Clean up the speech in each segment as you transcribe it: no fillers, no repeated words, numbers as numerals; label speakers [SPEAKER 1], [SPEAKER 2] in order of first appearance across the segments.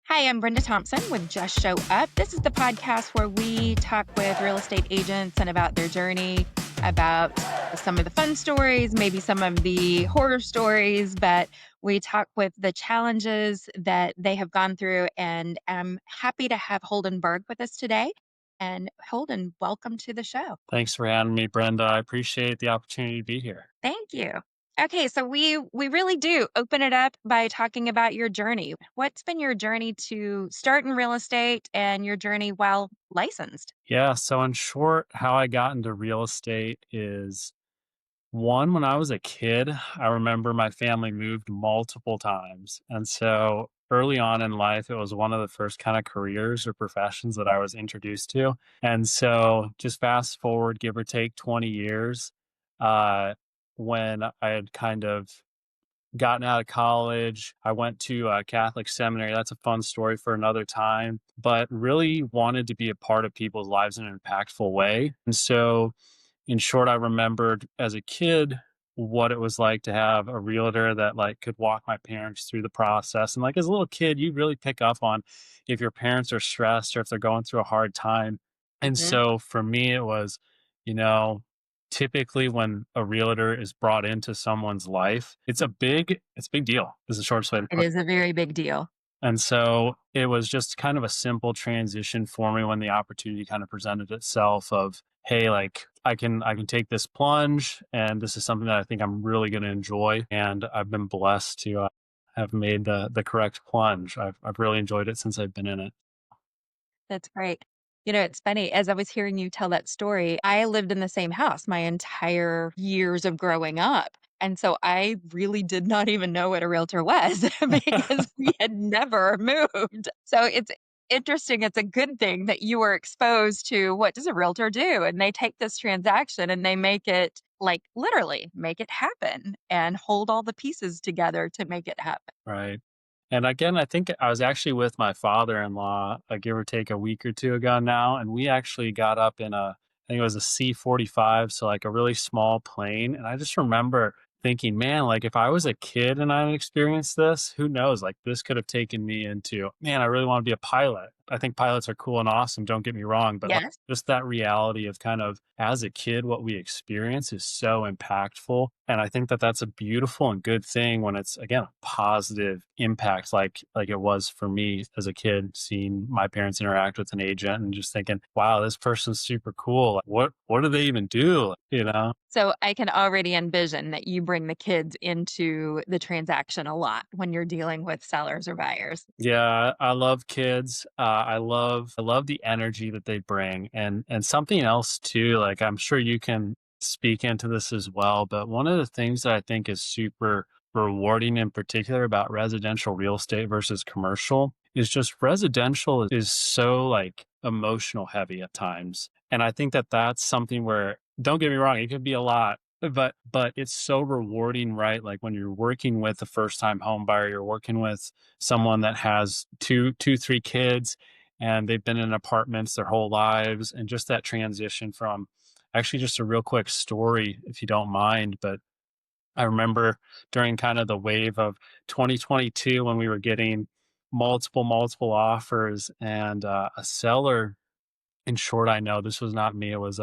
[SPEAKER 1] Hi, I'm Brenda Thompson with Just Show Up. This is the podcast where we talk with real estate agents and about their journey, about some of the fun stories, maybe some of the horror stories, but we talk with the challenges that they have gone through. And I'm happy to have Holden Berg with us today. And Holden, welcome to the show.
[SPEAKER 2] Thanks for having me, Brenda. I appreciate the opportunity to be here.
[SPEAKER 1] Thank you. Okay, so we really do open it up by talking about your journey. What's been your journey to start in real estate and your journey while licensed?
[SPEAKER 2] Yeah, so in short, how I got into real estate is one, when I was a kid, I remember my family moved multiple times. And so early on in life, it was one of the first kind of careers or professions that I was introduced to. And so just fast forward, give or take 20 years, uh, when I had kind of gotten out of college. I went to a Catholic seminary. That's a fun story for another time, but really wanted to be a part of people's lives in an impactful way. And so, in short, I remembered as a kid what it was like to have a realtor that like could walk my parents through the process. And like as a little kid, you really pick up on if your parents are stressed or if they're going through a hard time. And
[SPEAKER 1] Mhm.
[SPEAKER 2] so for me, it was, you know, typically when a realtor is brought into someone's life, it's a big deal. Is the shortest way to
[SPEAKER 1] It
[SPEAKER 2] put
[SPEAKER 1] is a very big deal.
[SPEAKER 2] it. And so it was just kind of a simple transition for me when the opportunity kind of presented itself of, hey, like I can take this plunge and this is something that I think I'm really going to enjoy. And I've been blessed to have made the correct plunge. I've really enjoyed it since I've been in it.
[SPEAKER 1] That's great. It's funny, as I was hearing you tell that story, I lived in the same house my entire years of growing up. And so I really did not even know what a realtor was because we had never moved. So it's interesting. It's a good thing that you were exposed to what does a realtor do? And they take this transaction and they make it like literally make it happen and hold all the pieces together to make it happen.
[SPEAKER 2] Right. And again, I think I was actually with my father-in-law, give or take a week or two ago now, and we actually got up in I think it was a C-45, so like a really small plane. And I just remember thinking, man, like if I was a kid and I had experienced this, who knows? Like this could have taken me into, man, I really want to be a pilot. I think pilots are cool and awesome, don't get me wrong, but like
[SPEAKER 1] Yes.
[SPEAKER 2] just that reality of kind of as a kid, what we experience is so impactful. And I think that that's a beautiful and good thing when it's, again, a positive impact, like it was for me as a kid, seeing my parents interact with an agent and just thinking, wow, this person's super cool. Like, what do they even do? You know?
[SPEAKER 1] So I can already envision that you bring the kids into the transaction a lot when you're dealing with sellers or buyers.
[SPEAKER 2] Yeah, I love kids. I love the energy that they bring, and something else too. Like I'm sure you can speak into this as well. But one of the things that I think is super rewarding, in particular, about residential real estate versus commercial, is just residential is so like emotional heavy at times, and I think that that's something where don't get me wrong, it can be a lot. But it's so rewarding, right? Like when you're working with a first time home buyer, you're working with someone that has three kids and they've been in apartments their whole lives, and just that transition from actually just a real quick story if you don't mind, but I remember during kind of the wave of 2022 when we were getting multiple offers, and a seller, in short, I know this was not me, it was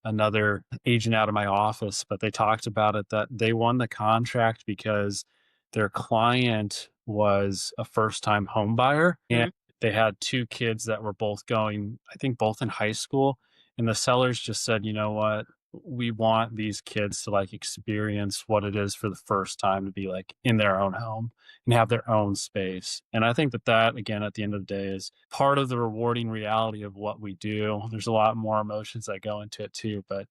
[SPEAKER 2] another agent out of my office, but they talked about it that they won the contract because their client was a first time home buyer and
[SPEAKER 1] Mhm.
[SPEAKER 2] they had two kids that were both going, I think both in high school. And the sellers just said, you know what? We want these kids to like experience what it is for the first time to be like in their own home and have their own space. And I think that that, again, at the end of the day, is part of the rewarding reality of what we do. There's a lot more emotions that go into it too, but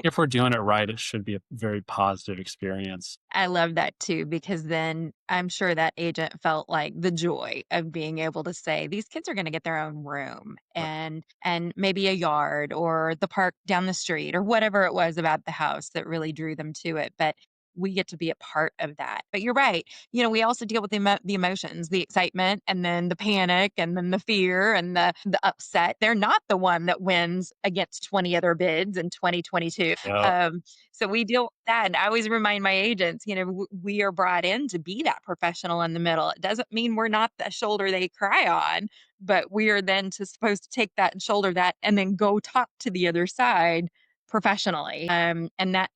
[SPEAKER 2] if we're doing it right, it should be a very positive experience.
[SPEAKER 1] I love that too, because then I'm sure that agent felt like the joy of being able to say, these kids are going to get their own room
[SPEAKER 2] Right.
[SPEAKER 1] and maybe a yard or the park down the street or whatever it was about the house that really drew them to it. But we get to be a part of that. But you're right. We also deal with the emotions, the excitement, and then the panic, and then the fear, and the upset. They're not the one that wins against 20 other bids in 2022.
[SPEAKER 2] Yeah.
[SPEAKER 1] Um, so we deal with that. And I always remind my agents, we are brought in to be that professional in the middle. It doesn't mean we're not the shoulder they cry on, but we are then supposed to take that and shoulder that and then go talk to the other side professionally. And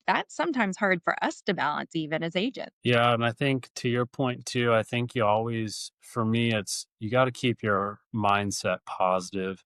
[SPEAKER 1] that's sometimes hard for us to balance even as agents.
[SPEAKER 2] Yeah, and I think to your point too, I think you always for me, it's you gotta keep your mindset positive.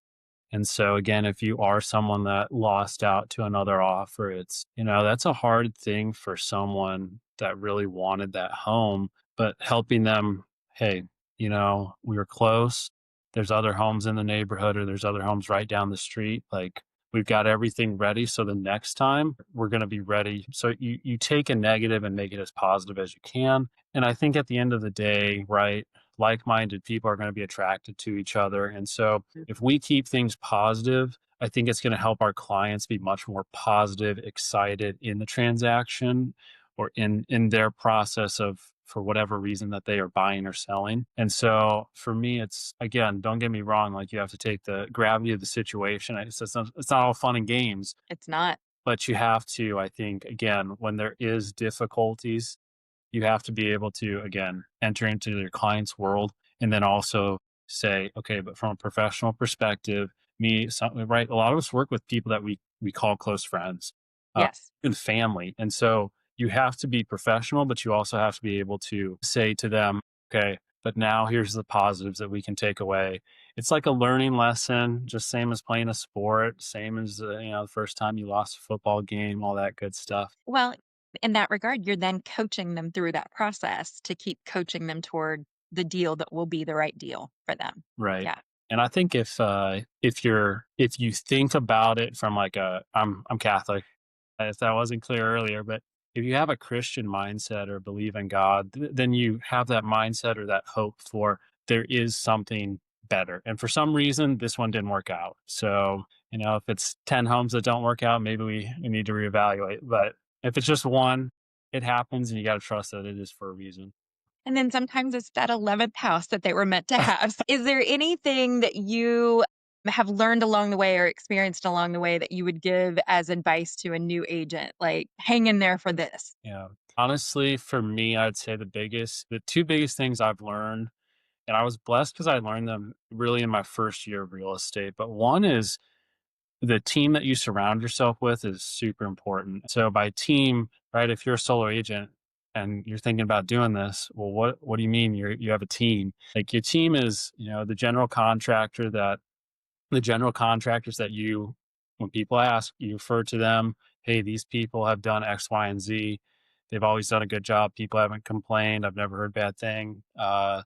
[SPEAKER 2] And so again, if you are someone that lost out to another offer, that's a hard thing for someone that really wanted that home, but helping them, hey, we were close. There's other homes in the neighborhood or there's other homes right down the street. Like we've got everything ready. So the next time we're going to be ready. So you take a negative and make it as positive as you can. And I think at the end of the day, right, like-minded people are going to be attracted to each other. And so if we keep things positive, I think it's going to help our clients be much more positive, excited in the transaction or in their process of for whatever reason that they are buying or selling. And so for me, it's again, don't get me wrong, like you have to take the gravity of the situation. It's not all fun and games,
[SPEAKER 1] It's not.
[SPEAKER 2] but you have to, I think, again, when there is difficulties, you have to be able to, again, enter into your client's world and then also say, okay, but from a professional perspective, right? A lot of us work with people that we call close friends,
[SPEAKER 1] Yes.
[SPEAKER 2] and family. And so you have to be professional, but you also have to be able to say to them, okay, but now here's the positives that we can take away. It's like a learning lesson, just same as playing a sport, same as the first time you lost a football game, all that good stuff.
[SPEAKER 1] Well, in that regard, you're then coaching them through that process to keep coaching them toward the deal that will be the right deal for them.
[SPEAKER 2] Right.
[SPEAKER 1] Yeah.
[SPEAKER 2] And I think if you think about it from like I'm Catholic, if that wasn't clear earlier, but if you have a Christian mindset or believe in God, then you have that mindset or that hope for there is something better. And for some reason, this one didn't work out. So, if it's 10 homes that don't work out, maybe we need to reevaluate. But if it's just one, it happens and you got to trust that it is for a reason.
[SPEAKER 1] And then sometimes it's that 11th house that they were meant to have. Is there anything that you have learned along the way or experienced along the way that you would give as advice to a new agent? Like, hang in there for this.
[SPEAKER 2] Yeah. Honestly, for me, I'd say the two biggest things I've learned, and I was blessed because I learned them really in my first year of real estate. But one is the team that you surround yourself with is super important. So by team, right, if you're a solo agent and you're thinking about doing this, well, what do you mean you have a team? Like your team is, the general contractors that when people ask, you refer to them, hey, these people have done X, Y, and Z. They've always done a good job. People haven't complained. I've never heard bad thing. The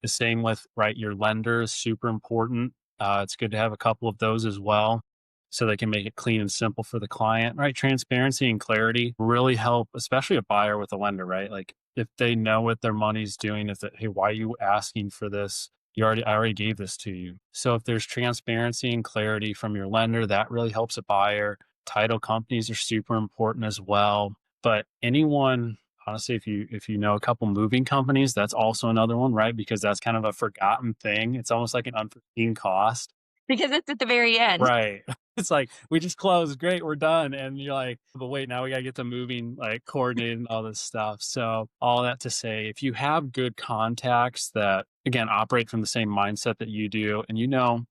[SPEAKER 2] same with, right, your lender is super important. It's good to have a couple of those as well so they can make it clean and simple for the client, right? Transparency and clarity really help, especially a buyer with a lender, right? Like if they know what their money's doing, hey, why are you asking for this? I already gave this to you. So if there's transparency and clarity from your lender, that really helps a buyer. Title companies are super important as well. But anyone, honestly, if you know a couple moving companies, that's also another one, right? Because that's kind of a forgotten thing. It's almost like an unforeseen cost.
[SPEAKER 1] Because it's at the very end.
[SPEAKER 2] Right. It's like, we just closed, great, we're done. And you're like, but wait, now we gotta get the moving, like coordinated and all this stuff. So all that to say, if you have good contacts that again operate from the same mindset that you do, and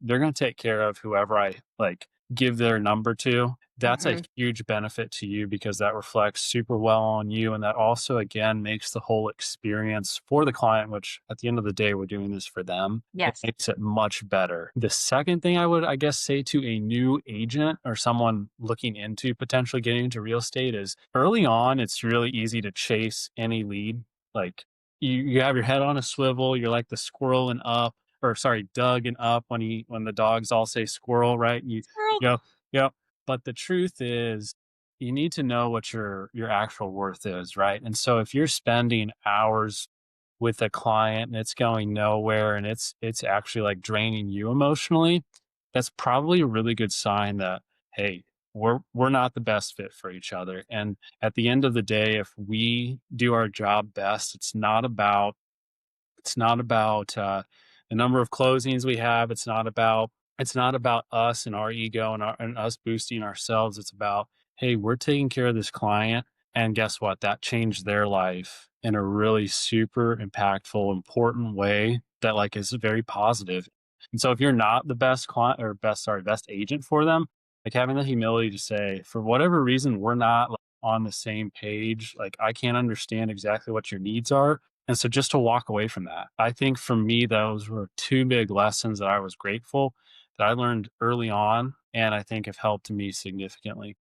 [SPEAKER 2] they're gonna take care of whoever I like give their number to, that's a
[SPEAKER 1] Mhm.
[SPEAKER 2] huge benefit to you because that reflects super well on you. And that also again makes the whole experience for the client, which at the end of the day, we're doing this for them. It
[SPEAKER 1] Yes.
[SPEAKER 2] makes it much better. The second thing I would, I guess, say to a new agent or someone looking into potentially getting into real estate is early on, it's really easy to chase any lead. Like you have your head on a swivel, you're like the squirrel and up, or sorry, Doug and up when the dogs all say squirrel, right? And
[SPEAKER 1] Girl.
[SPEAKER 2] you go, yep. But the truth is, you need to know what your actual worth is, right? And so if you're spending hours with a client and it's going nowhere and it's actually like draining you emotionally, that's probably a really good sign that, hey, we're not the best fit for each other. And at the end of the day, if we do our job best, it's not about the number of closings we have. It's not about us and our ego and us boosting ourselves. It's about, hey, we're taking care of this client, and guess what? That changed their life in a really super impactful, important way that like is very positive. And so if you're not the best client or best agent for them, like having the humility to say, for whatever reason, we're not like, on the same page. Like I can't understand exactly what your needs are, and so just to walk away from that, I think for me, those were two big lessons that I was grateful that I learned early on, and I think have helped me significantly.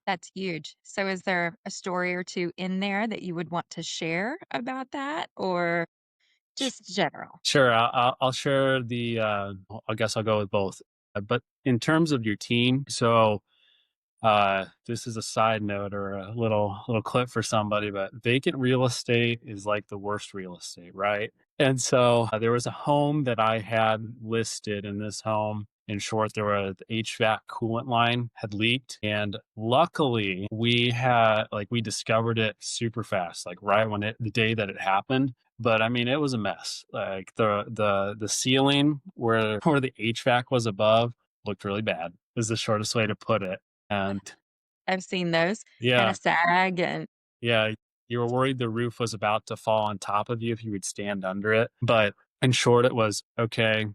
[SPEAKER 1] That's huge. So is there a story or 2 in there that you would want to share about that, or
[SPEAKER 2] Sh-
[SPEAKER 1] just general?
[SPEAKER 2] Sure, I'll share I guess I'll go with both. But in terms of your team, so this is a side note or a little clip for somebody, but vacant real estate is like the worst real estate, right? And so there was a home that I had listed in this home. In short, the HVAC coolant line had leaked, and luckily we discovered it super fast, like right when the day that it happened. But I mean, it was a mess. Like the ceiling where the HVAC was above looked really bad. Is the shortest way to put it. And
[SPEAKER 1] I've seen those kinda
[SPEAKER 2] yeah,
[SPEAKER 1] sag and
[SPEAKER 2] yeah, you were worried the roof was about to fall on top of you if you would stand under it. But in short, it was okay.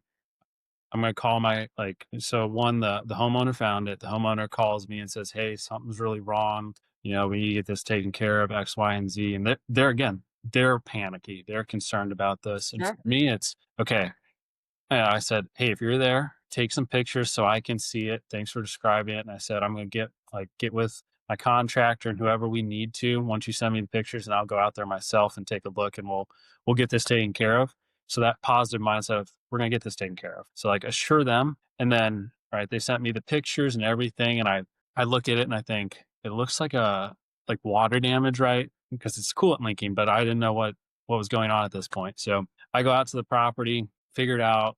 [SPEAKER 2] I'm gonna call my like so one the homeowner found it. The homeowner calls me and says, "Hey, something's really wrong. We need to get this taken care of X, Y, and Z." And they're again, they're panicky. They're concerned about this. And for
[SPEAKER 1] sure.
[SPEAKER 2] me, it's okay. Yeah, I said, "Hey, if you're there, take some pictures so I can see it. Thanks for describing it." And I said, "I'm gonna get with my contractor and whoever we need to once you send me the pictures, and I'll go out there myself and take a look, and we'll get this taken care of." So that positive mindset of we're gonna get this taken care of. So like assure them, and then right, they sent me the pictures and everything, and I look at it and I think it looks like water damage, right? Because it's coolant leaking, but I didn't know what was going on at this point. So I go out to the property, figured out,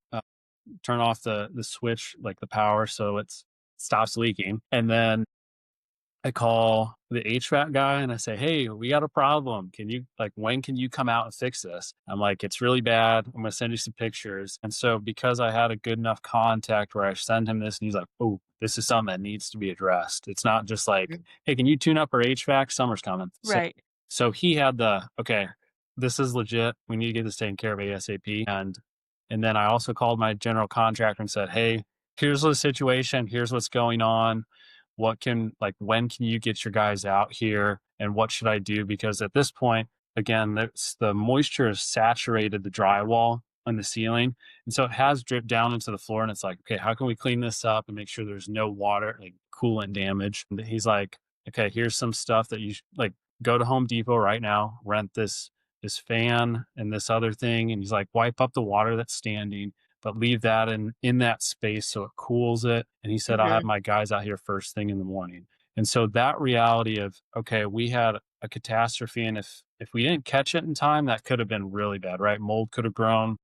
[SPEAKER 2] turn off the switch, like the power, so it stops leaking. And then I call the HVAC guy and I say, "Hey, we got a problem. When can you come out and fix this?" I'm like, "It's really bad. I'm going to send you some pictures." And so, because I had a good enough contact where I send him this and he's like, "Oh, this is something that needs to be addressed." It's not just like,
[SPEAKER 1] Mm.
[SPEAKER 2] "Hey, can you tune up our HVAC? Summer's coming."
[SPEAKER 1] Right.
[SPEAKER 2] So he had okay, this is legit. We need to get this taken care of ASAP. And then I also called my general contractor and said, "Hey, here's the situation. Here's what's going on. When can you get your guys out here? And what should I do?" Because at this point, again, the moisture has saturated the drywall and the ceiling. And so it has dripped down into the floor. And it's like, okay, how can we clean this up and make sure there's no water, like coolant damage? And he's like, okay, here's some stuff that like go to Home Depot right now, rent this fan and this other thing. And he's like, wipe up the water that's standing, but leave that in that space so it cools it. And he said, "I'll have
[SPEAKER 1] Mhm.
[SPEAKER 2] my guys out here first thing in the morning." And so that reality of, okay, we had a catastrophe, and if we didn't catch it in time, that could have been really bad, right? Mold could have grown.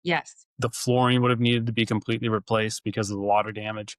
[SPEAKER 1] Yes.
[SPEAKER 2] The flooring would have needed to be completely replaced because of the water damage.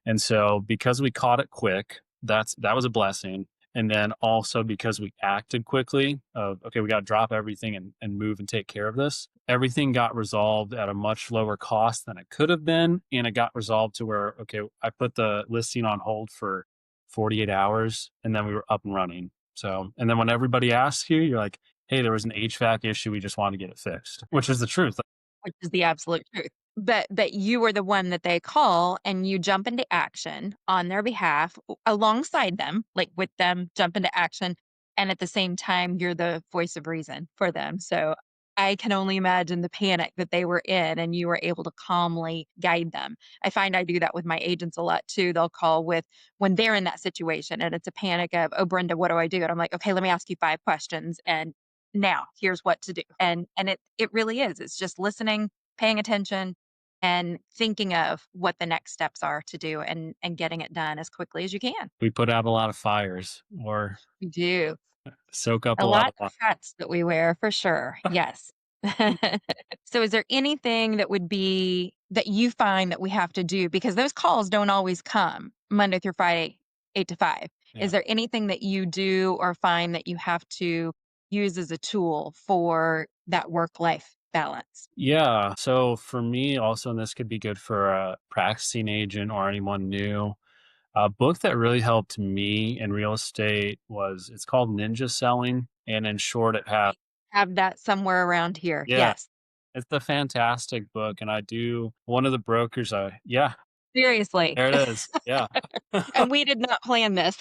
[SPEAKER 2] And so because we caught it quick, that was a blessing. And then also because we acted quickly of, okay, we got to drop everything and move and take care of this. Everything got resolved at a much lower cost than it could have been. And it got resolved to where, okay, I put the listing on hold for 48 hours and then we were up and running. So, and then when everybody asks you, you're like, "Hey, there was an HVAC issue. We just wanted to get it fixed," which is the truth.
[SPEAKER 1] Which is the absolute truth. But you were the one that they call and you jump into action on their behalf alongside them, like with them, jump into action. And at the same time, you're the voice of reason for them. So I can only imagine the panic that they were in and you were able to calmly guide them. I find I do that with my agents a lot too. They'll call with when they're in that situation and it's a panic of, "Oh, Brenda, what do I do?" And I'm like, "Okay, let me ask you 5 questions. And now here's what to do." And it really is. It's just listening, paying attention, and thinking of what the next steps are to do and getting it done as quickly as you can.
[SPEAKER 2] We put out a lot of fires or
[SPEAKER 1] We do.
[SPEAKER 2] soak up a
[SPEAKER 1] A
[SPEAKER 2] lot
[SPEAKER 1] lot
[SPEAKER 2] of
[SPEAKER 1] of
[SPEAKER 2] water.
[SPEAKER 1] hats that we wear for sure. Yes. So is there anything that would be that you find that we have to do because those calls don't always come Monday through Friday 8 to 5.
[SPEAKER 2] Yeah.
[SPEAKER 1] Is there anything that you do or find that you have to use as a tool for that work-life balance?
[SPEAKER 2] Yeah. So for me, also, and this could be good for a practicing agent or anyone new, a book that really helped me in real estate was it's called Ninja Selling. And in short, it has,
[SPEAKER 1] I have that somewhere around here.
[SPEAKER 2] yeah,
[SPEAKER 1] Yes.
[SPEAKER 2] it's a fantastic book. And I do one of the brokers, yeah,
[SPEAKER 1] Seriously.
[SPEAKER 2] there it is. Yeah.
[SPEAKER 1] And we did not plan this.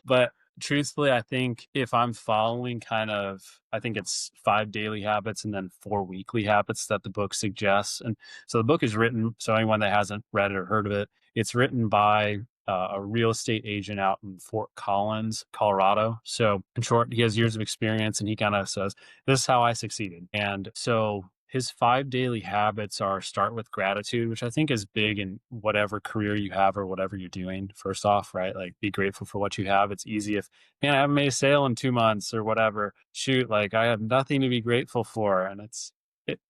[SPEAKER 2] But truthfully, I think if I'm following I think it's 5 daily habits and then 4 weekly habits that the book suggests. And so the book is written, so anyone that hasn't read it or heard of it, it's written by a real estate agent out in Fort Collins, Colorado. So in short, he has years of experience and he kind of says, "This is how I succeeded." And so his 5 daily habits are start with gratitude, which I think is big in whatever career you have or whatever you're doing. First off, right? Like be grateful for what you have. It's easy if, man, I haven't made a sale in 2 months or whatever. Shoot, like I have nothing to be grateful for. And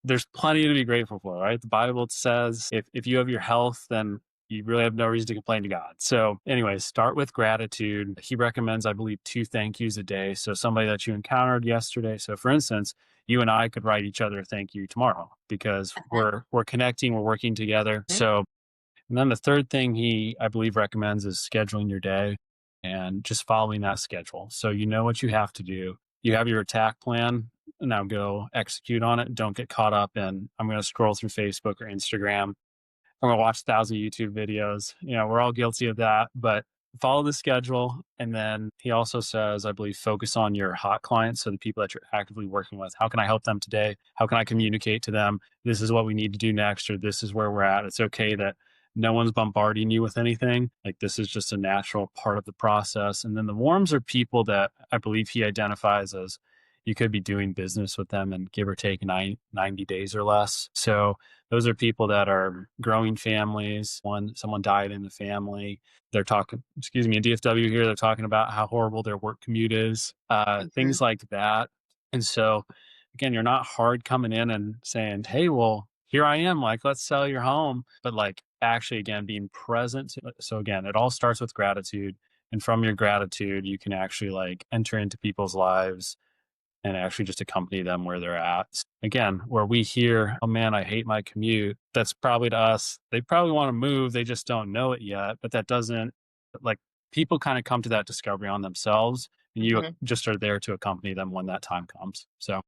[SPEAKER 2] there's plenty to be grateful for, right? The Bible says if you have your health, then you really have no reason to complain to God. So, anyways, start with gratitude. He recommends, I believe, 2 thank yous a day. So, somebody that you encountered yesterday. So, for instance, you and I could write each other a thank you tomorrow because
[SPEAKER 1] Uh-huh.
[SPEAKER 2] we're connecting, we're working together.
[SPEAKER 1] Mhm.
[SPEAKER 2] So, and then the third thing he I believe recommends is scheduling your day and just following that schedule. So you know what you have to do. You have your attack plan. Now go execute on it. Don't get caught up in I'm going to scroll through Facebook or Instagram. I'm gonna watch 1,000 YouTube videos. You know, we're all guilty of that, but follow the schedule. And then he also says, I believe, focus on your hot clients. So the people that you're actively working with. How can I help them today? How can I communicate to them? This is what we need to do next, or this is where we're at. It's okay that no one's bombarding you with anything. Like this is just a natural part of the process. And then the warms are people that I believe he identifies as you could be doing business with them in give or take 90 days or less. So those are people that are growing families. Someone died in the family. They're talking, excuse me, in DFW here, they're talking about how horrible their work commute is,
[SPEAKER 1] Mhm.
[SPEAKER 2] things like that. And so, again, you're not hard coming in and saying, "Hey, well, here I am. Like, let's sell your home." But like, actually, again, being present. So again, it all starts with gratitude, and from your gratitude, you can actually like enter into people's lives and actually just accompany them where they're at. Again, where we hear, "Oh man, I hate my commute," that's probably to us. They probably want to move, they just don't know it yet. But that doesn't like people kind of come to that discovery on themselves, and you
[SPEAKER 1] Mhm.
[SPEAKER 2] just are there to accompany them when that time comes. So,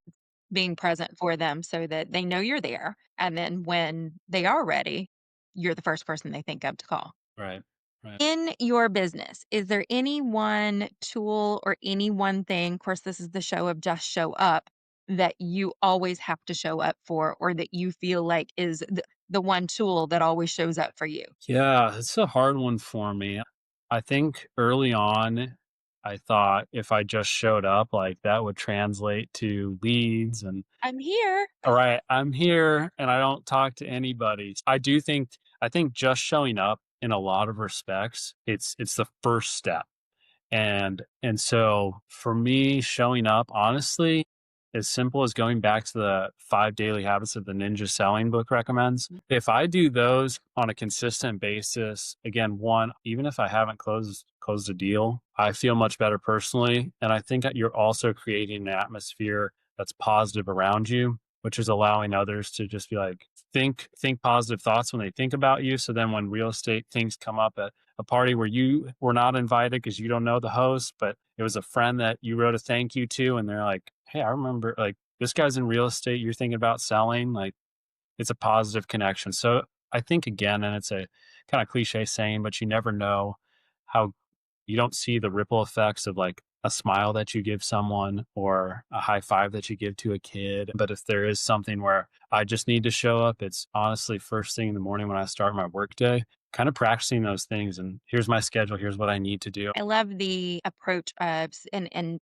[SPEAKER 1] Being present for them so that they know you're there, and then when they are ready, you're the first person they think of to call.
[SPEAKER 2] right, right.
[SPEAKER 1] In your business, is there any one tool or any one thing, of course, this is the show of just show up, that you always have to show up for or that you feel like is the one tool that always shows up for you?
[SPEAKER 2] Yeah, it's a hard one for me. I think early on, I thought if I just showed up, like that would translate to leads and
[SPEAKER 1] "I'm here."
[SPEAKER 2] all right, I'm here and I don't talk to anybody. I think just showing up in a lot of respects, it's the first step. And so for me, showing up, honestly, as simple as going back to the 5 daily habits that the Ninja Selling book recommends. If I do those on a consistent basis, again, one, even if I haven't closed a deal, I feel much better personally. And I think that you're also creating an atmosphere that's positive around you, which is allowing others to just be like, think positive thoughts when they think about you. So then when real estate things come up at a party where you were not invited because you don't know the host, but it was a friend that you wrote a thank you to, and they're like, "Hey, I remember like this guy's in real estate. You're thinking about selling." Like it's a positive connection. So I think again, and it's a kind of cliche saying, but you never know how you don't see the ripple effects of like a smile that you give someone or a high five that you give to a kid. But if there is something where I just need to show up, it's honestly first thing in the morning when I start my workday, kind of practicing those things. And here's my schedule. Here's what I need to do.
[SPEAKER 1] I love the approach of and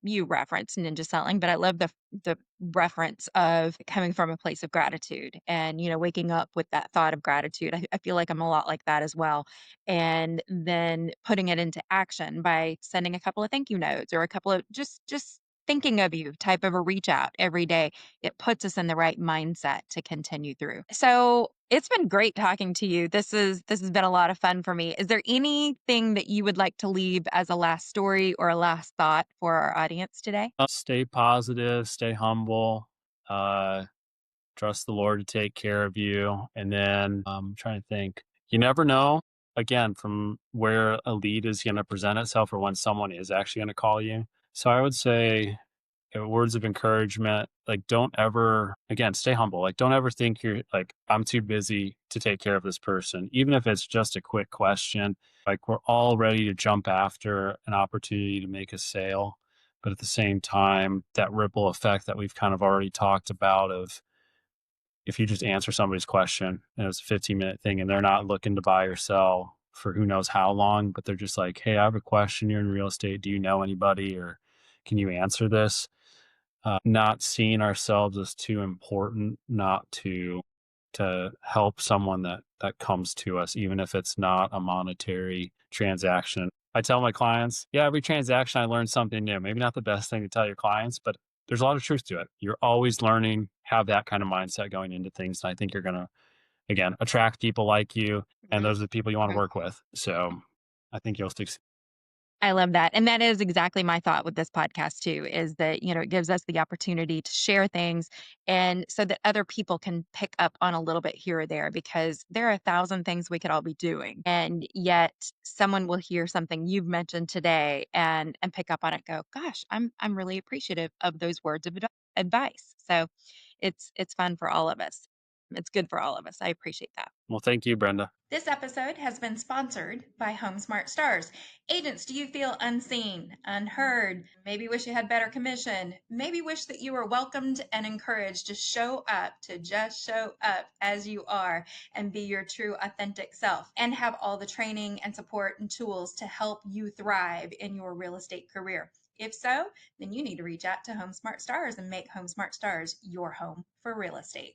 [SPEAKER 1] you referenced ninja selling, but I love the reference of coming from a place of gratitude and, waking up with that thought of gratitude. I feel like I'm a lot like that as well. And then putting it into action by sending a couple of thank you notes or a couple of just thinking of you type of a reach out every day. It puts us in the right mindset to continue through. So it's been great talking to you. This has been a lot of fun for me. Is there anything that you would like to leave as a last story or a last thought for our audience today?
[SPEAKER 2] Stay positive, stay humble, uh, trust the Lord to take care of you. And then I'm trying to think, you never know, again, from where a lead is going to present itself or when someone is actually going to call you. So I would say words of encouragement, like don't ever, again, stay humble. Like don't ever think you're like, I'm too busy to take care of this person, even if it's just a quick question. Like we're all ready to jump after an opportunity to make a sale. But at the same time, that ripple effect that we've kind of already talked about of if you just answer somebody's question and it's a 15-minute thing and they're not looking to buy or sell for who knows how long, but they're just like, hey, I have a question. You're in real estate. Do you know anybody or can you answer this? Not seeing ourselves as too important not to help someone that comes to us, even if it's not a monetary transaction. I tell my clients, yeah, every transaction I learn something new. Maybe not the best thing to tell your clients, but there's a lot of truth to it. You're always learning, have that kind of mindset going into things. And I think you're gonna, again, attract people like you, and
[SPEAKER 1] Mhm,
[SPEAKER 2] those are the people you want to
[SPEAKER 1] mhm.
[SPEAKER 2] work with. So I think you'll succeed.
[SPEAKER 1] I love that. And that is exactly my thought with this podcast too, is that, it gives us the opportunity to share things and so that other people can pick up on a little bit here or there because there are a thousand things we could all be doing. And yet someone will hear something you've mentioned today and pick up on it, go, gosh, I'm really appreciative of those words of advice. So it's fun for all of us. It's good for all of us. I appreciate that.
[SPEAKER 2] Well, thank you, Brenda.
[SPEAKER 1] This episode has been sponsored by Home Smart Stars. Agents, do you feel unseen, unheard? Maybe wish you had better commission? Maybe wish that you were welcomed and encouraged to show up, to just show up as you are and be your true, authentic self and have all the training and support and tools to help you thrive in your real estate career? If so, then you need to reach out to Home Smart Stars and make Home Smart Stars your home for real estate.